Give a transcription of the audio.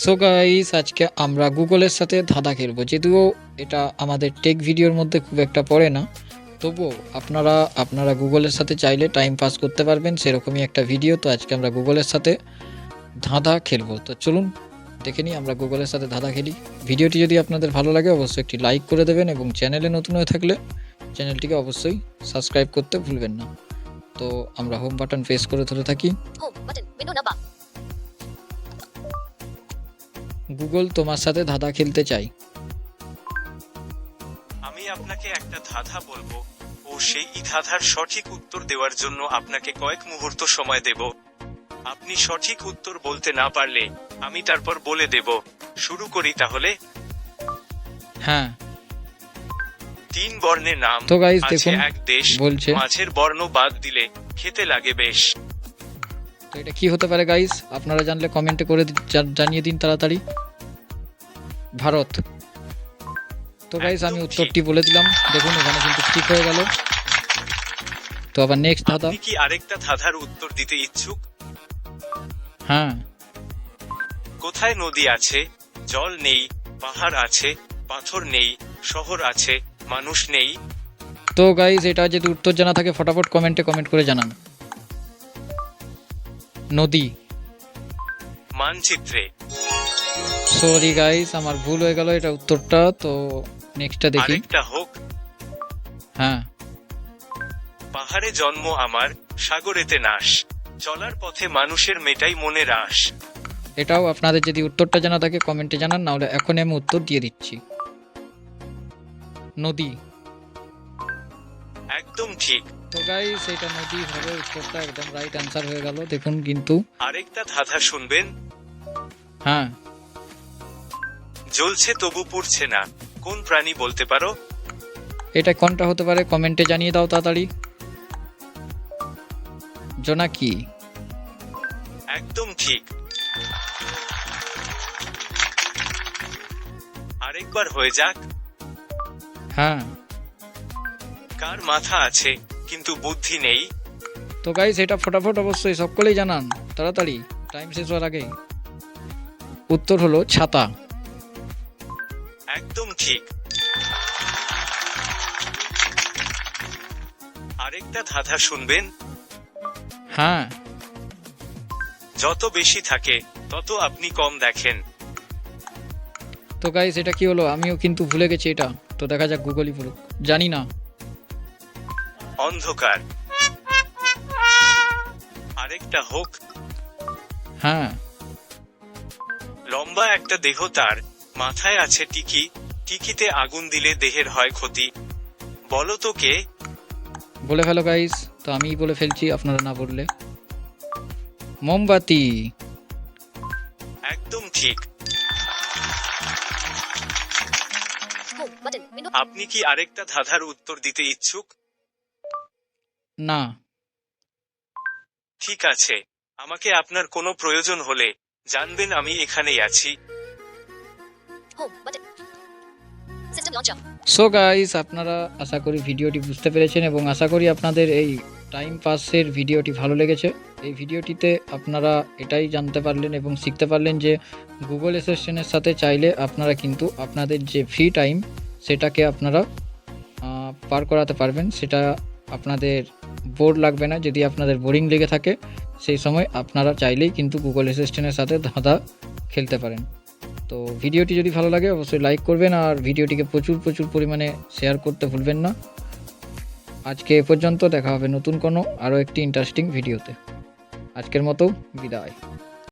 So guys, আজকে আমরা গুগলের সাথে ধাঁধা খেলবো। যদিও এটা আমাদের টেক ভিডিওর মধ্যে খুব একটা পড়ে না, তবুও আপনারা গুগলের সাথে চাইলে টাইম পাস করতে পারবেন, সেরকমই একটা ভিডিও। তো আজকে আমরা গুগলের সাথে ধাঁধা খেলবো। তো চলুন দেখে নিই আমরা গুগলের সাথে ধাঁধা খেলি। ভিডিওটি যদি আপনাদের ভালো লাগে অবশ্যই একটি লাইক করে দেবেন, এবং চ্যানেলে নতুন হয়ে থাকলে চ্যানেলটিকে অবশ্যই সাবস্ক্রাইব করতে ভুলবেন না। তো আমরা হোম বাটন প্রেস করে ধরে থাকি। Home button. Window number. Google তোমার সাথে ধাঁধা খেলতে চাই। আমি আপনাকে একটা ধাঁধা বলবো, ও সেই ধাঁধার সঠিক উত্তর দেওয়ার জন্য আপনাকে কয়েক মুহূর্ত সময় দেব। আপনি সঠিক উত্তর বলতে না পারলে আমি তারপর বলে দেব। শুরু করি তাহলে। হ্যাঁ, 3 বর্ণের নাম তো গাইস আছে দেখুন এক দেশ, বলছে। মাঝের বর্ণ বাদ দিলে খেতে লাগে বেশ। তো এটা কি হতে পারে গাইস? আপনারা জানলে কমেন্টে করে জানিয়ে দিন তাড়াতাড়ি। ভারত। তো গাইস আমি একদম উত্তরটি বলে দিলাম, দেখুন এখানে কিন্তু ঠিক হয়ে গেল। তো আবার নেক্সট ধাঁধা। আপনি কি আরেকটা ধাঁধার উত্তর দিতে ইচ্ছুক? হ্যাঁ, কোথায় নদী আছে, জল নেই, পাহাড় আছে, পাথর নেই, শহর আছে, মানুষ নেই? তো গাইস এটা যদি উত্তর জানা থাকে ফটাফট কমেন্ট করে জানান। নদী। মানচিত্রে। সরি গাইস, আমার ভুল হয়ে গেল, এটা উত্তরটা। তো নেক্সটটা দেখি। আরেকটা হোক। হ্যাঁ, পাহাড়ে জন্ম আমার, সাগরেতে নাশ, চলার পথে মানুষের মেটাই মনে রাস। এটাও আপনাদের যদি উত্তরটা জানা থাকে কমেন্টে জানান, না হলে এখনই আমি উত্তর দিয়ে দিচ্ছি। নদী। একদম ঠিক। তো গাইস এটা নদী হবে, উত্তরটা একদম রাইট অ্যান্সার হয়ে গেল। দেখুন কিন্তু। আরেকটা ধাঁধা শুনবেন? হ্যাঁ, জ্বলছে তবু পুড়ছে না, কোন প্রাণী বলতে পারো? এটা কোনটা হতে পারে কমেন্টে জানিয়ে দাও তাড়াতাড়ি। জোনাকি। একদম ঠিক। আরেকবার হয়ে যাক। হ্যাঁ, কার মাথা আছে কিন্তু বুদ্ধি নেই? তো গাইস এটা ফটাফট অবশ্যই সকলেই জানান তাড়াতাড়ি, টাইম শেষ হওয়ার আগে। উত্তর হলো ছাতা। একদম ঠিক। আরেকটা ধাঁধা শুনবেন? হ্যাঁ, যত বেশি থাকে তত আপনি কম দেখেন। তো গাইস এটা কি হলো? আমিও কিন্তু ভুলে গেছি এটা। তো দেখা যাক গুগলই বলুক, জানি না। অন্ধকার। আরেকটা হোক। হ্যাঁ, লম্বা একটা দেহ তার, মাথায় আছে টিকি, টিকিতে আগুন দিলে দেহের হয় ক্ষতি। বলো তো কে? বলে ফেলো গাইস। তো আমিই বলে ফেলছি আপনারা না বললে। মোমবাতি। একদম ঠিক। Home button. Window. আপনি কি আরেকটা ধাঁধার উত্তর দিতে ইচ্ছুক? না। ঠিক আছে, আমাকে আপনার কোনো প্রয়োজন হলে জানবেন, আমি এখানেই আছি। Home button. System launcher. So guys আপনারা আশা করি ভিডিওটি বুঝতে পেরেছেন, এবং আশা করি আপনাদের এই টাইম পাসের ভিডিওটি ভালো লেগেছে। এই ভিডিওটিতে আপনারা এটাই জানতে পারলেন এবং শিখতে পারলেন যে গুগল অ্যাসিস্ট্যান্টের সাথে চাইলে আপনারা কিন্তু আপনাদের যে ফ্রি টাইম সেটাকে আপনারা পার করাতে পারবেন। সেটা আপনাদের বোর লাগবে না। যদি আপনাদের বোরিং লেগে থাকে সেই সময় আপনারা চাইলেই কিন্তু গুগল অ্যাসিস্ট্যান্টের সাথে ধাঁধা খেলতে পারেন। তো ভিডিওটি যদি ভালো লাগে অবশ্যই লাইক করবেন, আর ভিডিওটিকে প্রচুর পরিমাণে শেয়ার করতে ভুলবেন না। আজকে এ পর্যন্ত, দেখা হবে নতুন কোনো আরও একটি ইন্টারেস্টিং ভিডিওতে। আজকের মতো বিদায়।